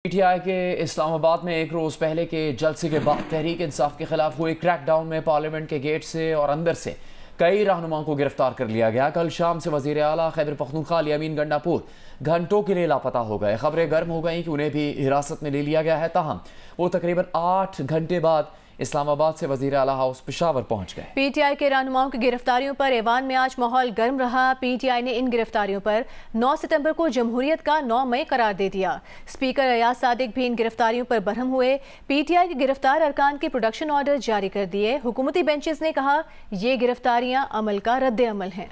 PTI के इस्लामाबाद में एक रोज़ पहले के जलसे के बाद तहरीक इंसाफ के खिलाफ हुए क्रैकडाउन में पार्लियामेंट के गेट से और अंदर से कई रहनुमाओं को गिरफ्तार कर लिया गया। कल शाम से वजीर आला खैबर पख्तूनख्वा अमीन गंडापुर घंटों के लिए लापता हो गए। खबरें गर्म हो गई कि उन्हें भी हिरासत में ले लिया गया है, ताहम वो तकरीबन 8 घंटे बाद इस्लामाबाद से वजीर आला हाउस पेशावर पहुंच गए। पीटीआई के रहनुमाओं की गिरफ्तारियों पर ऐवान में आज माहौल गर्म रहा। पीटीआई ने इन गिरफ्तारियों पर 9 सितंबर को जमहूरियत का 9 मई करार दे दिया। स्पीकर अयाज सादिक भी इन गिरफ्तारियों पर बरहम हुए। पीटीआई के गिरफ्तार अरकान के प्रोडक्शन ऑर्डर जारी कर दिए। हुकूमती बेंचेस ने कहा ये गिरफ्तारियां अमल का रद्द अमल हैं।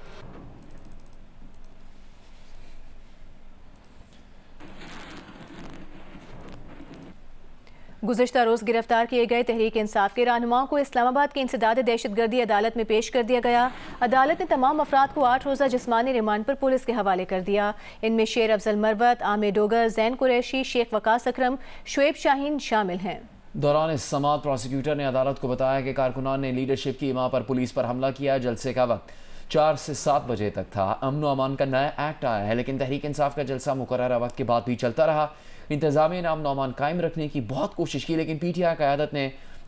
गुज़िश्ता रोज़ गिरफ्तार किए गए तहरीक इंसाफ के रहनुमाओं को इस्लामाबाद की इंसदाद दहशतगर्दी अदालत में पेश कर दिया गया। अदालत ने तमाम अफराद को 8 रोज़ा जिस्मानी रिमांड पर पुलिस के हवाले कर दिया। इनमें शेर अफजल मरवत, आमिर डोगर, जैन कुरैशी, शेख वकास अकरम, शुएब शाहीन शामिल हैं। दौरान इस समाअत प्रोसिक्यूटर ने अदालत को बताया कि कारकुनान ने लीडरशिप की इमा पर पुलिस पर हमला किया। जलसे का वक्त 4 से 7 बजे तक था। अमन व अमान का नया एक्ट आया है, लेकिन तहरीक इंसाफ का जलसा मुकर्ररा वक्त के बाद भी चलता रहा। इंतजामिया ने अमन व अमान कायम रखने की बहुत कोशिश की, लेकिन पीटीआई क़यादत ने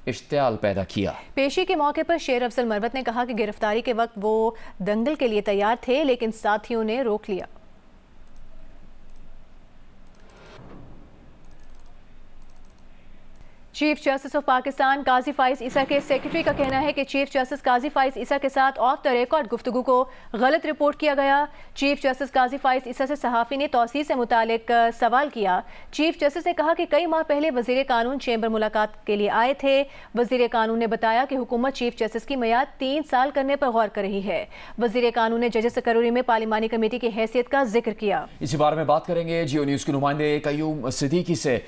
इश्तियाल पैदा किया। पेशी के मौके पर शेर अफजल मरवत ने कहा कि गिरफ्तारी के वक्त वो दंगल के लिए तैयार थे, लेकिन साथियों ने रोक लिया। चीफ जस्टिस ऑफ पाकिस्तान काजी फाइज ईसा के सेक्रेटरी का कहना है कि चीफ जस्टिस काजी फाइज ईसा के साथ ऑफ द रिकॉर्ड गुफ्तगू को गलत रिपोर्ट किया गया। चीफ जस्टिस काजी फाइज ईसा से सहाफ़ी ने तौसीह से मुतालिक सवाल किया। चीफ जस्टिस ने कहा कि कई माह पहले वजीर कानून चैम्बर मुलाकात के लिए आए थे। वजीर कानून ने बताया कि हुकूमत चीफ जस्टिस की मियाद 3 साल करने पर गौर कर रही है। वजीर कानून ने जजेस तकर्री में पार्लिमानी कमेटी की हैसियत का जिक्र किया। इसी बारे में बात करेंगे जियो न्यूज़ के नुमाइंदे कयूम सिद्दीकी से।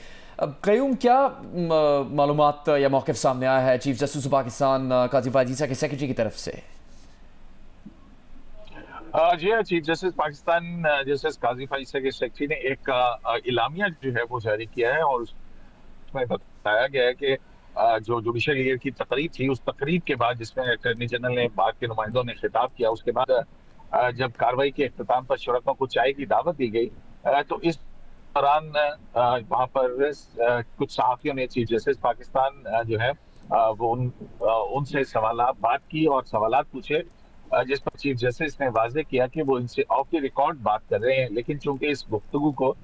कयूम, क्या मालूमात या मौक़िफ़ सामने आया है चीफ जस्टिस ऑफ पाकिस्तान काजी फाइज ईसा के सेक्रेटरी की तरफ से? जी हाँ, चीफ जस्टिस पाकिस्तान जस्टिस काजी फाइज ईसा के सेक्रेटरी ने एक इलामिया जो है वो जारी किया है और उसमें बताया गया है कि जो जुडिशल ईयर की तकरीब थी, उस तकरीब के बाद जिसमें अटॉर्नी जनरल ने बाग के नुमाइंदों ने खिताब किया, उसके बाद जब कार्रवाई के इख्तिताम पर शुरका को चाय की दावत दी गई, तो इस दौरान वहाँ पर कुछ सहाफ़ियों ने चीफ जस्टिस पाकिस्तान जो है वो उनसे बात की और सवालात पूछे, जिस पर चीफ जस्टिस ने वाज़ेह किया कि वो इनसे ऑफ द रिकॉर्ड बात कर रहे हैं, लेकिन चूंकि इस गुफ्तगू को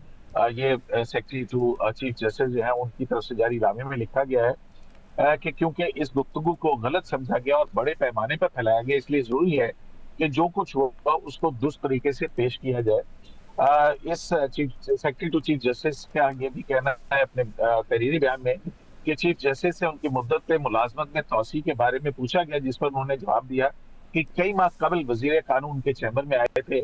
ये सेक्रेटरी टू चीफ जस्टिस जो है उनकी तरफ से जारी नामे में लिखा गया है कि क्योंकि इस गुफ्तगू को गलत समझा गया और बड़े पैमाने पर फैलाया गया, इसलिए जरूरी है कि जो कुछ होगा उसको दुरुस्त तरीके से पेश किया जाए। इस सेक्रेटरी टू चीफ जस्टिस का ये भी कहना है अपने तहरीरी बयान में कि चीफ जस्टिस से उनकी मुद्दत मुलाजमत में तौसीह के बारे में पूछा गया, जिस पर उन्होंने जवाब दिया कि कई माह कबल वजीर कानून उनके चैम्बर में आए थे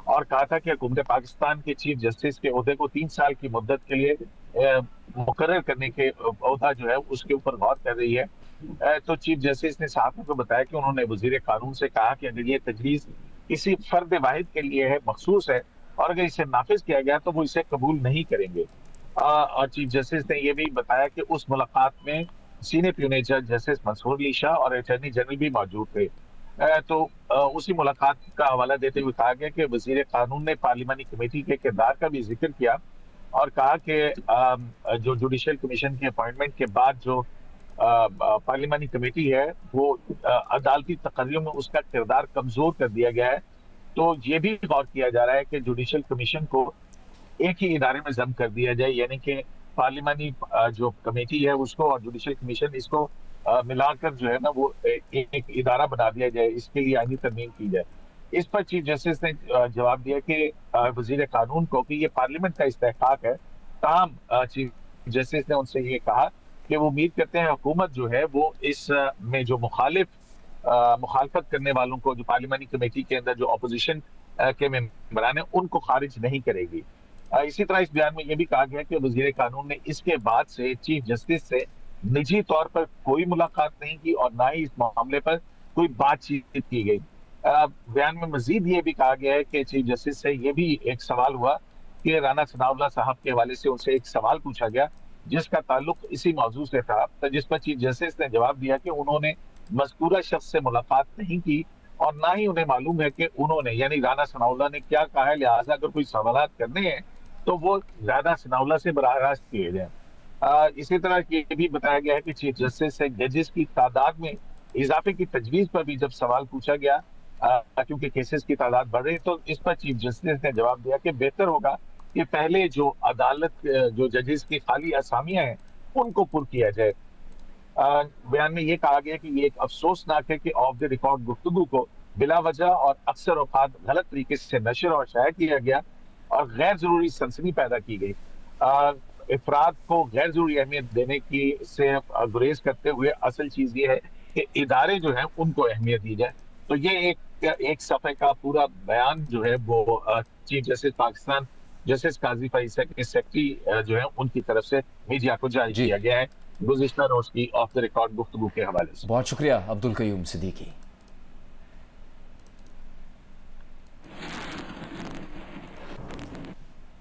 और कहा था कि हुकूमत पाकिस्तान के चीफ जस्टिस के ओहदे को 3 साल की मुद्दत के लिए मुकर्रर करने के ओहदा जो है उसके ऊपर गौर कर रही है। तो चीफ जस्टिस ने सहाफ़ियों को बताया कि उन्होंने वजीर कानून से कहा कि अगर ये तजवीज़ किसी फर्द वाहिद के लिए है, मखसूस है, और अगर इसे नाफिज किया गया तो वो इसे कबूल नहीं करेंगे। और चीफ जस्टिस ने यह भी बताया कि उस मुलाकात में सीनियर प्यूने जज जस्टिस मंसूर अली शाह और अटॉर्नी जनरल भी मौजूद थे। तो उसी मुलाकात का हवाला देते हुए कहा गया कि वजीर कानून ने पार्लिमानी कमेटी के किरदार का भी जिक्र किया और कहा कि जो जुडिशल कमीशन की अपॉइंटमेंट के बाद जो पार्लिमानी कमेटी है वो अदालती तकर्रियों में उसका किरदार कमजोर कर दिया गया है। तो ये भी गौर किया जा रहा है कि जुडिशल कमीशन को एक ही इदारे में जम कर दिया जाए, यानी कि पार्लिमानी जो कमेटी है उसको और जुडिशल कमीशन इसको मिलाकर जो है ना वो एक इदारा बना दिया जाए, इसके लिए आईनी तरमीम की जाए। इस पर चीफ जस्टिस ने जवाब दिया कि वजीर कानून को कि ये पार्लियामेंट का इस्तेहकाक है। ताहम चीफ जस्टिस ने उनसे ये कहा कि वो उम्मीद करते हैं हुकूमत जो है वो इस में जो मुखालफत करने वालों को, जो पार्लियामानी कमेटी के अंदर जो अपोजिशन के मेंबरान हैं, उनको खारिज नहीं करेगी। इसी तरह इस बयान में यह भी कहा गया कि वजीर कानून ने इसके बाद से चीफ जस्टिस से निजी तौर पर कोई मुलाकात नहीं की और ना ही इस मामले पर कोई बातचीत की गई। बयान में मजीद ये भी कहा गया है कि चीफ जस्टिस से यह भी एक सवाल हुआ कि राना सनाउल्लाह साहब के हवाले से उनसे एक सवाल पूछा गया जिसका ताल्लुक इसी मौजूद से था, तो जिस पर चीफ जस्टिस ने जवाब दिया कि उन्होंने मज़कूरा शख्स से मुलाकात नहीं की और ना ही उन्हें मालूम है कि उन्होंने यानी राना सनाउल्लाह ने क्या कहा है, लिहाजा अगर कोई सवालात करने हैं तो वो ज्यादा सनाउल्लाह से बराह रास्त किए जाए। इसी तरह ये भी बताया गया है कि चीफ जस्टिस से जजेस की तादाद में इजाफे की तजवीज पर भी जब सवाल पूछा गया, क्योंकि केसेस की तादाद बढ़ रही, तो इस पर चीफ जस्टिस ने जवाब दिया कि बेहतर होगा कि पहले जो अदालत जो जजेस की खाली असामियां हैं उनको पुर किया जाए। बयान में ये कहा गया कि ये एक अफसोसनाक है कि ऑफ द रिकॉर्ड गुफ्तगू को बिला वजह और अक्सर औकात गलत तरीके से नशर और शाया किया गया और गैर जरूरी सनसनी पैदा की गई। अफराद को गैर जरूरी अहमियत देने की से गुरेज करते हुए असल चीज ये है कि इदारे जो है उनको अहमियत दी जाए। तो ये एक सफ़े का पूरा बयान जो है वो चीफ जस्टिस पाकिस्तान जस्टिस काजी फैसल के सेक्रेटरी जो है उनकी तरफ से मीडिया को जारी किया गया है गुज़िश्ता रोज की ऑफ द रिकॉर्ड गुफ्तगू के हवाले से। बहुत शुक्रिया अब्दुल कयूम सिद्दीकी।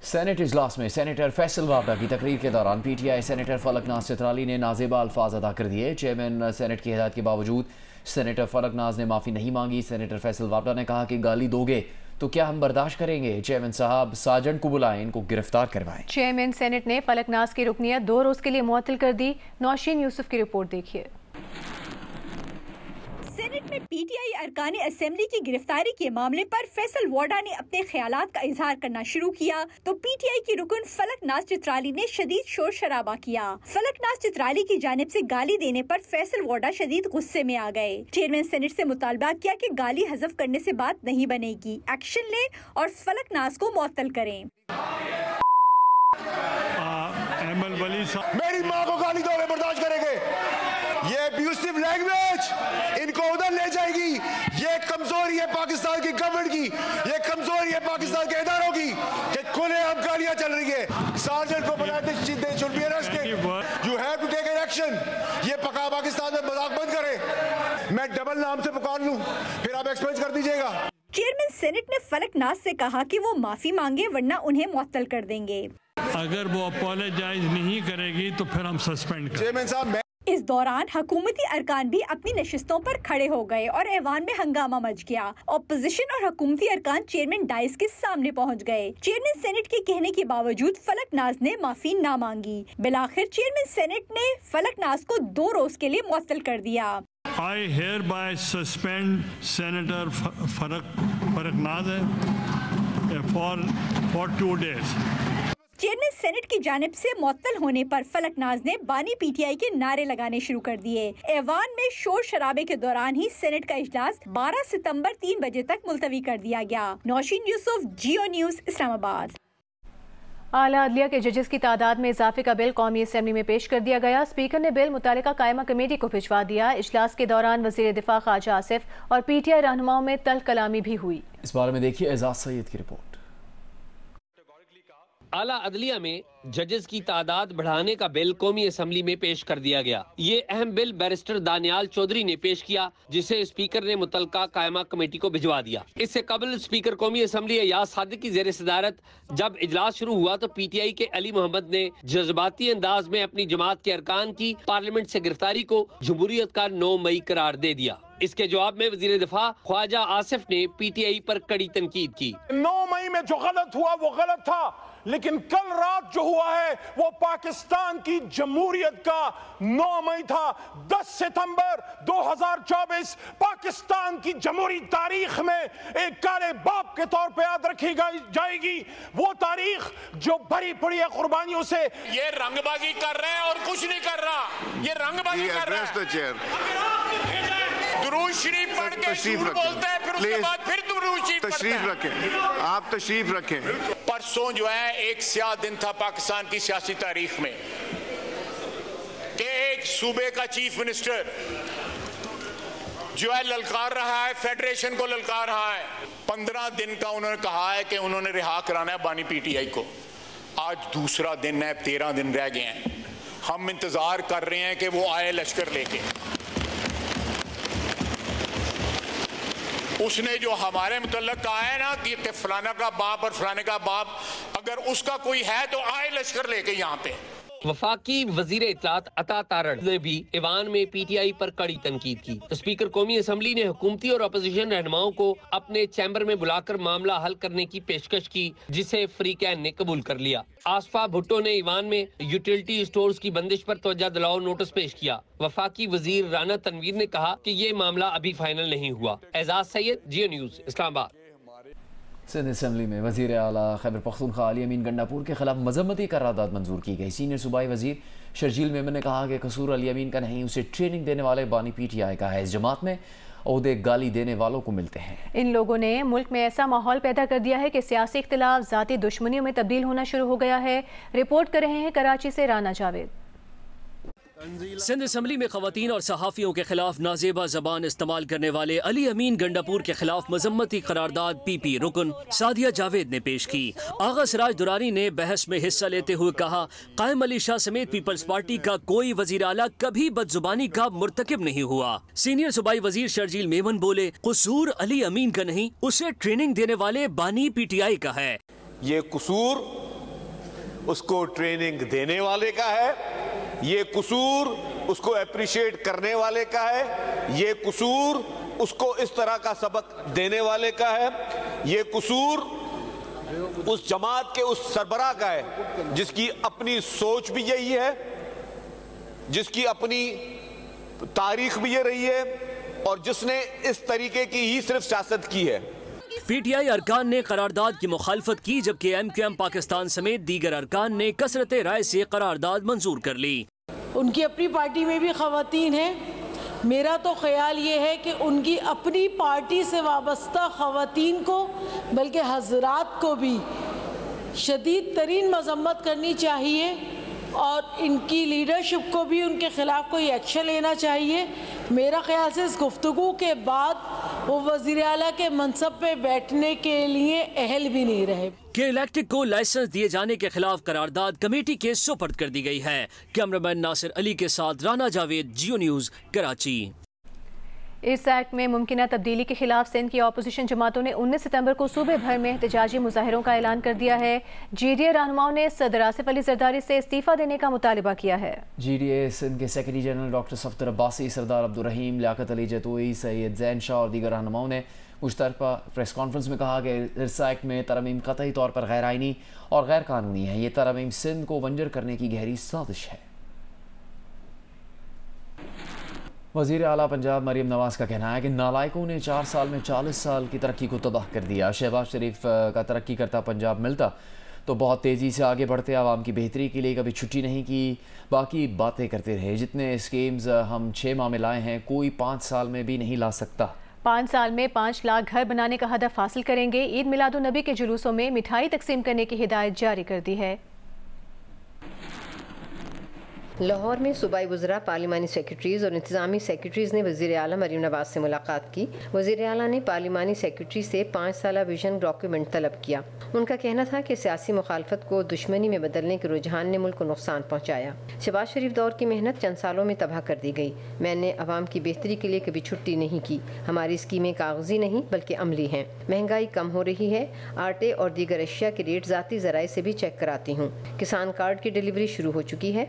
सेनेट इजलास में सेनेटर फैसल वाबड़ा की तकरीर के दौरान पीटीआई सेनेटर फलकनाज चित्राली ने नाजेबा अल्फाज अदा कर दिए। चेयरमैन सेनेट की हिदायत के बावजूद सेनेटर फलकनाज ने माफ़ी नहीं मांगी। सेनेटर फैसल वाबड़ा ने कहा कि गाली दोगे तो क्या हम बर्दाश्त करेंगे। चेयरमैन साहब साजन को बुलाएं, इनको गिरफ्तार करवाएं। चेयरमैन सेनेट ने फलकनाज की रुकनियत 2 रोज के लिए मुअत्तल कर दी। नौशीन यूसुफ की रिपोर्ट देखिए। सेनेट में पीटीआई अरकानी असेंबली की गिरफ्तारी के मामले पर फैसल वाडा ने अपने ख्यालात का इजहार करना शुरू किया तो पीटीआई की रुकन फलकनाज चित्राली ने शदीद शोर शराबा किया। फलकनाज चित्राली की जानिब से गाली देने पर फैसल वाडा शदीद गुस्से में आ गए। चेयरमैन सेनेट से मुतालबा किया कि गाली हज़फ करने से बात नहीं बनेगी, एक्शन ले और फलकनाज को मुअत्तल करें। मेरी माँ को गाली दोगे बर्दाश्त करेंगे। ये अब्यूसिव लैंग्वेज इनको उधर ले जाएगी। ये कमजोरी है पाकिस्तान की गवर्नमेंट की, ये कमजोरी है पाकिस्तान के इदारों की कि खुलेआम गालियां चल रही है। सार्जेंट को बनाते you have to take an action. ये पका पाकिस्तान में मजाक बंद करें। मैं डबल नाम से पुकार लूं फिर आप एक्सप्लेन कर दीजिएगा। चेयरमैन सेनेट ने फलकनाज से कहा कि वो माफी मांगे वरना उन्हें मुअत्तल कर देंगे। अगर वो अपोलोजाइज नहीं करेगी तो फिर हम सस्पेंड करेंगे। चेयरमैन साहब इस दौरान हुकूमती अरकान भी अपनी नशिस्तों पर खड़े हो गए और ऐवान में हंगामा मच गया। ऑपोजिशन और हुकूमती अरकान चेयरमैन डाइस के सामने पहुंच गए। चेयरमैन सेनेट के कहने के बावजूद फलकनाज ने माफी ना मांगी। बिलाखिर चेयरमैन सेनेट ने फलकनाज को 2 रोज के लिए मुअत्तल कर दिया। I hereby suspend Senator Falaknaz for 2 days. Chairman senate की जानिब से मुअत्तल होने पर फलकनाज ने बानी पीटीआई के नारे लगाने शुरू कर दिए। ऐवान में शोर शराबे के दौरान ही सेनेट का इजलास 12 सितंबर 3 बजे तक मुलतवी कर दिया गया। नौशीन यूसुफ, जियो न्यूज़, इस्लामाबाद। आला अदलिया के जजेस की तादाद में इजाफे का बिल कौमी असेंबली में पेश कर दिया गया। स्पीकर ने बिल मुतालिका कायमा कमेटी को भिजवा दिया। इजलास के दौरान वजीर दिफा ख्वाजा आसिफ और पीटीआई रहनुमाओं में तल्ख कलामी भी हुई। इस बारे में देखिए एजाज सईद की रिपोर्ट। आला अदलिया में जजेस की तादाद बढ़ाने का बिल कौमी असेंबली में पेश कर दिया गया। ये अहम बिल बैरिस्टर दानियाल चौधरी ने पेश किया, जिसे स्पीकर ने मुतलका कायमा कमेटी को भिजवा दिया। इससे कबल स्पीकर कौमी असेंबली अयाज सादिक की जेर सदारत जब इजलास शुरू हुआ तो पीटीआई के अली मोहम्मद ने जज्बाती अंदाज में अपनी जमात के अरकान की पार्लियामेंट से गिरफ्तारी को जमहूरियत का 9 मई करार दे दिया। इसके जवाब में वजीर दिफा ख्वाजा आसिफ ने पीटीआई पर कड़ी तनकीद की। 9 मई में जो गलत हुआ वो गलत था, लेकिन कल रात जो हुआ है वो पाकिस्तान की जमहूरियत का 9 मई था। 10 सितंबर 2024 पाकिस्तान की जमहूरी तारीख में एक काले बाप के तौर पे याद रखी जाएगी। वो तारीख जो भरी पड़ी है कुर्बानियों से। ये रंगबाजी कर रहे हैं और कुछ नहीं कर रहा, ये रंगबाजी कर रहा है। दुरूद शरीफ पढ़ के झूठ बोलता है, फिर उसके बाद फिर दुरूद शरीफ तशरीफ रखें, आप तशरीफ रखें। परसों जो है एक स्याह दिन था पाकिस्तान की सियासी तारीख में कि एक सूबे का चीफ मिनिस्टर जो है ललकार रहा है, फेडरेशन को ललकार रहा है। 15 दिन का उन्होंने कहा है कि उन्होंने रिहा कराना है बानी पीटीआई को। आज दूसरा दिन है, 13 दिन रह गए हैं। हम इंतजार कर रहे हैं कि वो आए लश्कर लेके। उसने जो हमारे मुतल्लक कहा है ना कि फलाना का बाप और फलाने का बाप, अगर उसका कोई है तो आए लश्कर लेके यहाँ पे। वफाकी वजीर इत्तलात अता तारड़ ने भी ईवान में PTI पर कड़ी तनकीद की। स्पीकर कौमी असम्बली ने हुकूमती और अपोजिशन रहनुमाओं को अपने चैम्बर में बुलाकर मामला हल करने की पेशकश की, जिसे फ्री कैन ने कबूल कर लिया। आसफा भुट्टो ने ईवान में यूटिलिटी स्टोर्स की बंदिश पर तवज्जो दिलाओ नोटिस पेश किया। वफाकी वजीर राना तनवीर ने कहा कि ये मामला अभी फाइनल नहीं हुआ। एजाज सैयद, जियो न्यूज़, इस्लामाबाद। सिंध असम्बली में वज़ीर आला खैबर पख्तूनख्वा अली अमीन गंडापुर के खिलाफ मजम्मती करारदाद मंजूर की गई। सीनियर सूबाई वजीर शर्जील मेमन ने कहा कि कसूर अली अमीन का नहीं, उसे ट्रेनिंग देने वाले बानी PTI का है। इस जमात में ओहदे गाली देने वालों को मिलते हैं। इन लोगों ने मुल्क में ऐसा माहौल पैदा कर दिया है कि सियासी इख्तिलाफ ज़ाती दुश्मनियों में तब्दील होना शुरू हो गया है। रिपोर्ट कर रहे हैं कराची से राना जावेद। सिंध असम्बली में खवातीन और सहाफ़ियों के खिलाफ नाजेबा जबान इस्तेमाल करने वाले अली अमीन गंडापुर के खिलाफ मजम्मती करारदाद PP रुकन सादिया जावेद ने पेश की। आगा सिराज दुरानी ने बहस में हिस्सा लेते हुए कहा, कायम अली शाह समेत पीपल्स पार्टी का कोई वजीर आला कभी बदजुबानी का मुर्तकिब नहीं हुआ। सीनियर सूबाई वजीर शर्जील मेमन बोले, कसूर अली अमीन का नहीं, उसे ट्रेनिंग देने वाले बानी PTI का है। ये कसूर उसको ट्रेनिंग देने वाले का है, ये कसूर उसको अप्रिशिएट करने वाले का है, ये कसूर उसको इस तरह का सबक देने वाले का है, ये कसूर उस जमात के उस सरबराह का है जिसकी अपनी सोच भी यही है, जिसकी अपनी तारीख भी ये रही है और जिसने इस तरीके की ही सिर्फ सियासत की है। PTI अरकान ने करारदाद की मुखालफत की, जबकि MQM पाकिस्तान समेत दीगर अरकान ने कसरत राय से करारदाद मंजूर कर ली। उनकी अपनी पार्टी में भी खवातीन हैं। मेरा तो ख्याल ये है कि उनकी अपनी पार्टी से वाबस्ता खवातीन को, बल्कि हजरात को भी शदीद तरीन मजम्मत करनी चाहिए और इनकी लीडरशिप को भी उनके खिलाफ कोई एक्शन लेना चाहिए। मेरा ख्याल से इस गुफ्तगू के बाद वो वज़ीर आला के मनसब पे बैठने के लिए अहल भी नहीं रहे। के इलेक्ट्रिक को लाइसेंस दिए जाने के खिलाफ करारदाद कमेटी के सुपर्द कर दी गई है। कैमरामैन नासिर अली के साथ राना जावेद, जियो न्यूज़, कराची। इस एक्ट में मुमकिना तब्दीली के खिलाफ सिंध की अपोजिशन जमातों ने 19 सितंबर को सूबे भर में एहतजाजी मुजाहिरों का ऐलान कर दिया है। GDA रहनुमाओं ने सदर आसिफ अली जरदारी से इस्तीफा देने का मुतालिबा किया है। GDA सिंध के secretary general doctor Safdar Abbasi, Sardar Abdul Rahim, Liaquat Ali Jatoi, Syed Zain Shah और दीगर रहनुमाओं ने मुश्तरका प्रेस कॉन्फ्रेंस में कहा कि इस एक्ट में तरमीम कतई तौर पर गैर आइनी और गैर कानूनी है। ये तरमीम सिंध को बंजर करने की गहरी साजिश है। वज़ीर आला पंजाब मरीम नवाज का कहना है कि नालायकों ने 4 साल में 40 साल की तरक्की को तबाह कर दिया। शहबाज शरीफ का तरक्की करता पंजाब मिलता तो बहुत तेज़ी से आगे बढ़ते, आवाम की बेहतरी के लिए कभी छुट्टी नहीं की, बाकी बातें करते रहे। जितने स्कीम्स हम 6 माह में लाए हैं, कोई 5 साल में भी नहीं ला सकता। 5 साल में 5 लाख घर बनाने का हदफ हासिल करेंगे। ईद मिलादुन्नबी के जुलूसों में मिठाई तकसीम करने की हिदायत जारी कर दी है। लाहौर में सूबाई वज़रा, पार्लिमानी सेक्रेटरीज़ और इंतज़ामी सेक्रेटरीज़ ने वज़ीर आला मरीम नवाज से मुलाकात की। वज़ीर आला ने पार्लिमानी सेक्रेटरी से 5 साला विजन डॉक्यूमेंट तलब किया। उनका कहना था कि सियासी मुखालफत को दुश्मनी में बदलने के रुझान ने मुल्क को नुकसान पहुँचाया। शहबाज शरीफ दौर की मेहनत चंद सालों में तबाह कर दी गई। मैंने अवाम की बेहतरी के लिए कभी छुट्टी नहीं की। हमारी स्कीमें कागजी नहीं बल्कि अमली हैं। महंगाई कम हो रही है। आटे और दीगर अशिया के रेट ज़ाती ज़राए से भी चेक कराती हूँ। किसान कार्ड की डिलीवरी शुरू हो चुकी है।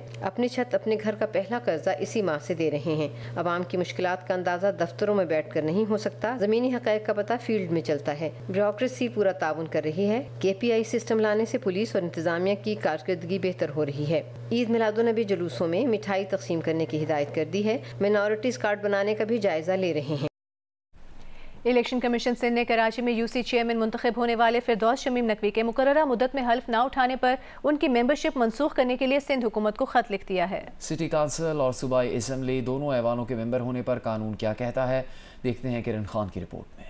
अपने घर का पहला कर्जा इसी माह से दे रहे हैं। अवाम की मुश्किलात का अंदाजा दफ्तरों में बैठकर नहीं हो सकता, जमीनी हक़ाइक़ का पता फील्ड में चलता है। ब्यूरोक्रेसी पूरा ताउन कर रही है। KPI सिस्टम लाने से पुलिस और इंतजामिया की कारकर्दगी बेहतर हो रही है। ईद मिलादुन्नबी जुलूसों में मिठाई तकसीम करने की हिदायत कर दी है। माइनॉरिटीज कार्ड बनाने का भी जायजा ले रहे हैं। इलेक्शन कमीशन सिंध ने कराची में UC चेयरमैन मुंतखब होने वाले फिरदौस शमीम नकवी के मुकर्ररा मुद्दत में हल्फ ना उठाने पर उनकी मेंबरशिप मनसूख करने के लिए सिंध हुकूमत को खत लिख दिया है। सिटी काउंसिल और सूबाई असम्बली दोनों ऐवानों के मेंबर होने पर कानून क्या कहता है, देखते हैं किरण खान की रिपोर्ट में।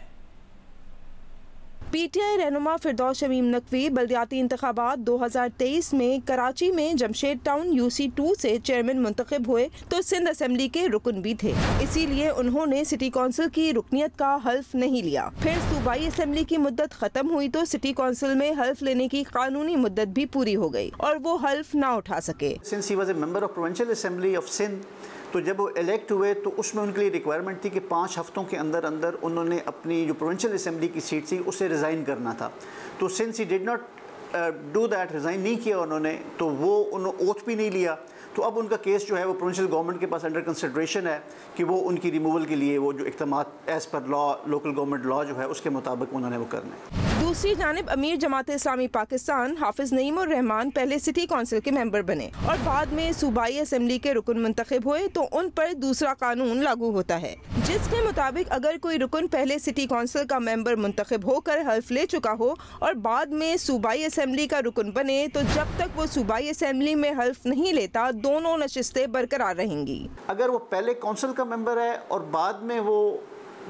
PTI रहनुमा फिरदौस शमीम नकवी बल्दियाती इंतखाबात 2023 में कराची में जमशेद टाउन UC2 से चेयरमैन मुंतखब हुए तो सिंध असम्बली के रुकन भी थे, इसीलिए उन्होंने सिटी कौंसिल की रुकनियत का हल्फ नहीं लिया। फिर सूबाई असम्बली की मुद्दत खत्म हुई तो सिटी कौंसिल में हल्फ लेने की कानूनी मुद्दत भी पूरी हो गई और वो हल्फ ना उठा सके। Since he was a member of Provincial Assembly of Sindh, तो जब वो इलेक्ट हुए तो उसमें उनके लिए रिक्वायरमेंट थी कि 5 हफ्तों के अंदर अंदर उन्होंने अपनी जो प्रोविंशियल असेंबली की सीट थी उससे रिज़ाइन करना था। तो since he did not do that, resign नहीं किया उन्होंने, तो वो उन्होंने ओथ भी नहीं लिया, तो अब उनका केस जो है वो प्रोविंशियल गवर्नमेंट के पास अंडर कंसिडरेशन है कि वो उनकी रिमूवल के लिए वो जो इक़दामात as per law, local government law जो है उसके मुताबिक उन्होंने वो करना है। दूसरी जानिब अमीर जमात इस्लामी पाकिस्तान हाफिज नईम उर रहमान पहले सिटी कौंसिल के मेंबर बने और बाद में सूबाई असम्बली के रुकन मुंतखब हुए, तो उन पर दूसरा कानून लागू होता है जिसके मुताबिक अगर कोई रुकन पहले सिटी कौंसिल का मेंबर मुंतखब होकर हल्फ ले चुका हो और बाद में सूबाई असम्बली का रुकन बने, तो जब तक वो सूबाई असम्बली में हल्फ नहीं लेता दोनों नशिस्तें बरकरार रहेंगी। अगर वो पहले कौंसिल का मेंबर है और बाद में वो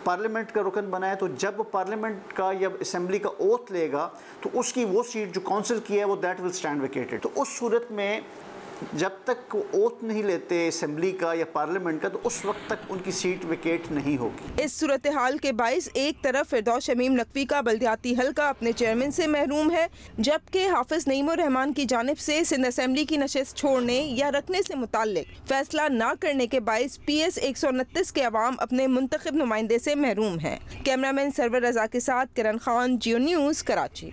पार्लियामेंट का रुकन बना है, तो जब वो पार्लियामेंट का या असेंबली का ओथ लेगा तो उसकी वो सीट जो काउंसिल की है वो दैट विल स्टैंड वेकेटेड। तो उस सूरत में जब तक वो ओथ नहीं लेते असेंबली का या पार्लियामेंट का, तो उस वक्त तक उनकी सीट वेकेट नहीं होगी। इस सूरत हाल के बाइस एक तरफ फिरदौस शमीम नकवी का बल्दियाती हल्का अपने चेयरमैन से महरूम है, जबकि हाफिज नईम उर रहमान की जानिब से सिंध असेंबली की नशिस्त छोड़ने या रखने से मुताल्लिक फैसला न करने के बाइस PS 129 के अवाम अपने मुंतखब नुमाइंदे से महरूम हैं। कैमरामैन सरवर रजा के साथ किरण खान, जियो न्यूज़, कराची।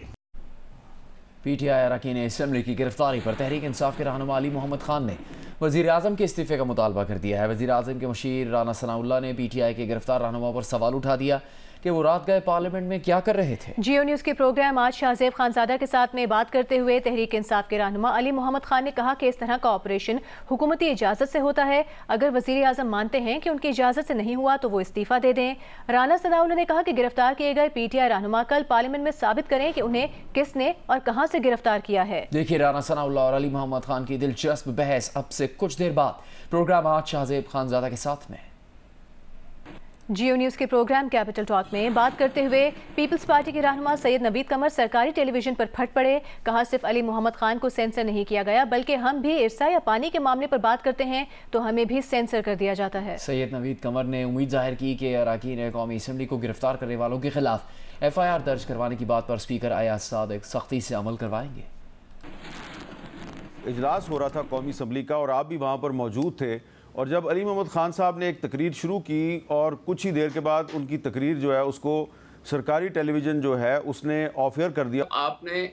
PTI अरकान असम्बली की गिरफ्तारी पर तहरीक इंसाफ के रहनुमा अली मोहम्मद खान ने वज़ीर आज़म के इस्तीफ़े का मुतालबा कर दिया है। वज़ीर आज़म के मुशीर राना सनाउल्लाह ने PTI के गिरफ्तार रहनुमा पर सवाल उठा दिया कि वो रात गए पार्लियामेंट में क्या कर रहे थे। जियो न्यूज़ के प्रोग्राम आज शाहजेब खानजादा के साथ में बात करते हुए तहरीक इंसाफ के रहनुमा अली मोहम्मद खान ने कहा कि इस तरह का ऑपरेशन हुकूमती इजाज़त से होता है। अगर वज़ीर आज़म मानते हैं कि उनकी इजाज़त से नहीं हुआ तो वो इस्तीफ़ा दे दें। राना सनाउल्लाह ने कहा कि गिरफ्तार किए गए PTI रहनुमा कल पार्लियामेंट में साबित करें कि उन्हें किसने और कहाँ से गिरफ्तार किया है। देखिए राना सनाउल्लाह और अली मोहम्मद खान की दिलचस्प बहस अब से कुछ देर बाद। प्रोग्राम आज शाहजेब खानजादा के साथ में। जियो न्यूज़ के प्रोग्राम कैपिटल टॉक में बात करते हुए पीपल्स पार्टी के रहनुमा सैयद नवीद कमर सरकारी टेलीविजन पर फट पड़े। कहा सिर्फ अली मोहम्मद खान को सेंसर नहीं किया गया, बल्कि हम भी इरसा या पानी के मामले पर बात करते हैं तो हमें भी सेंसर कर दिया जाता है। सैयद नवीद कमर ने उम्मीद जाहिर की कि अरकान कौमी असम्बली को गिरफ्तार करने वालों के खिलाफ FIR दर्ज करवाने की बात पर स्पीकर अयाज सादिक सख्ती से अमल करवाएंगे। इजलास हो रहा था कौमी असम्बली का और आप भी वहाँ पर मौजूद थे, और जब अली मोहम्मद खान साहब ने एक तकरीर शुरू की और कुछ ही देर के बाद उनकी तकरीर जो है उसको सरकारी टेलीविज़न जो है उसने ऑफ एयर कर दिया। आपने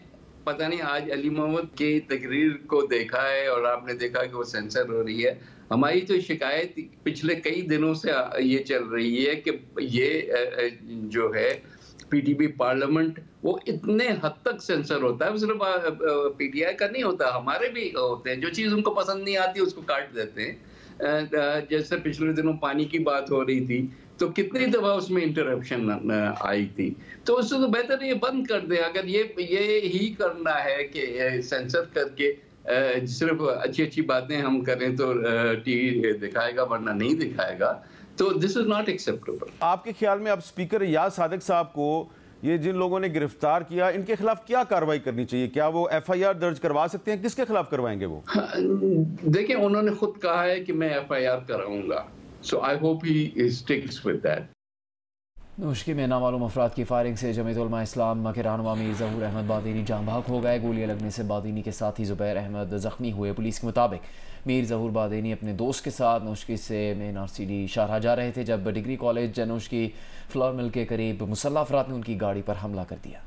पता नहीं आज अली मोहम्मद की तकरीर को देखा है और आपने देखा कि वो सेंसर हो रही है। हमारी तो शिकायत पिछले कई दिनों से ये चल रही है कि ये जो है PTP पार्लियामेंट वो इतने हद तक सेंसर होता है, सिर्फ PTI का नहीं होता, हमारे भी होते हैं। जो चीज़ उनको पसंद नहीं आती उसको काट देते हैं। जैसे पिछले दिनों पानी की बात हो रही थी तो कितनी दफा उसमें इंटरप्शन आई थी, तो उससे तो बेहतर ये बंद कर दे। अगर ये ही करना है कि सेंसर करके सिर्फ अच्छी अच्छी बातें हम करें तो TV दिखाएगा वरना नहीं दिखाएगा, तो दिस इज नॉट एक्सेप्टेबल। आपके ख्याल में अब स्पीकर अयाज सादिक साहब को ये जिन लोगों ने गिरफ्तार किया इनके खिलाफ क्या कार्रवाई करनी चाहिए? क्या वो FIR दर्ज करवा सकते हैं? किसके खिलाफ करवाएंगे वो? देखिए उन्होंने खुद कहा है कि मैं FIR कराऊंगा, so I hope he sticks with that. Noshki में नामालूम अफराद की फायरिंग से जमीयत उलमा इस्लाम के रहनुमा मीर ज़हूर अहमद बादीनी जाँ भाग हो गए। गोलियां लगने से बादीनी के साथ ही ज़ुबैर अहमद जख्मी हुए। पुलिस के मुताबिक मीर ज़हूर बादीनी अपने दोस्त के साथ नौशकी से मेन RCD शाहरा जा रहे थे जब degree college Noshki flour mill के करीब मुसल्लह अफराद ने उनकी गाड़ी पर हमला कर दिया।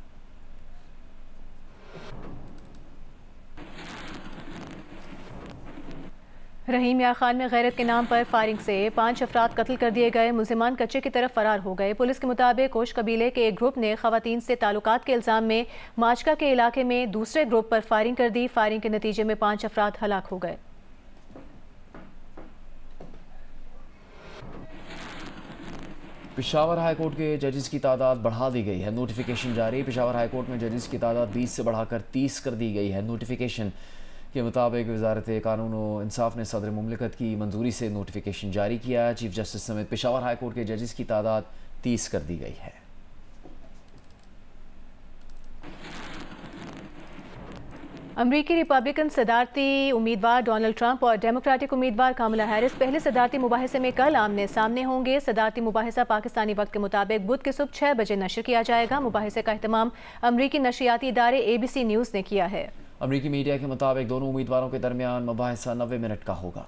रहीम यार खान में गैरत के नाम पर फायरिंग से 5 अफराद कत्ल कर दिए गए। मुलजिमान कच्चे की तरफ फरार हो गए। पुलिस के मुताबिक कोश कबीले के एक ग्रुप ने खवातीन से ताल्लुकात के इल्जाम में माचका के इलाके में दूसरे ग्रुप पर फायरिंग कर दी। फायरिंग के नतीजे में 5 अफराद हलाक हो गए। पेशावर हाईकोर्ट के जजेस की तादाद बढ़ा दी गई है। नोटिफिकेशन जारी। पेशावर हाईकोर्ट में जजेस की तादाद 20 से बढ़ाकर 30 कर दी गई है। नोटिफिकेशन के मुताबिक वजारत कानून और इंसाफ ने सदर मुमलिकत की मंजूरी से नोटिफिकेशन जारी किया। चीफ जस्टिस समेत पेशावर हाईकोर्ट के जजेस की तादाद 30 कर दी गई है। अमरीकी रिपब्लिकन सदारती उम्मीदवार डोनाल्ड ट्रंप और डेमोक्रेटिक उम्मीदवार कामला हैरिस पहले सदारती मुबाहिसे में कल आमने सामने होंगे। सदारती मुबाहिसा पाकिस्तानी वक्त के मुताबिक बुध की सुबह 6 बजे नशर किया जाएगा। मुबाहिसे का एहतमाम अमरीकी नशरियाती इदारे ABC न्यूज़ ने किया है। अमरीकी मीडिया के मुताबिक दोनों उम्मीदवारों के दरमियान मुबाहिसा 90 मिनट का होगा।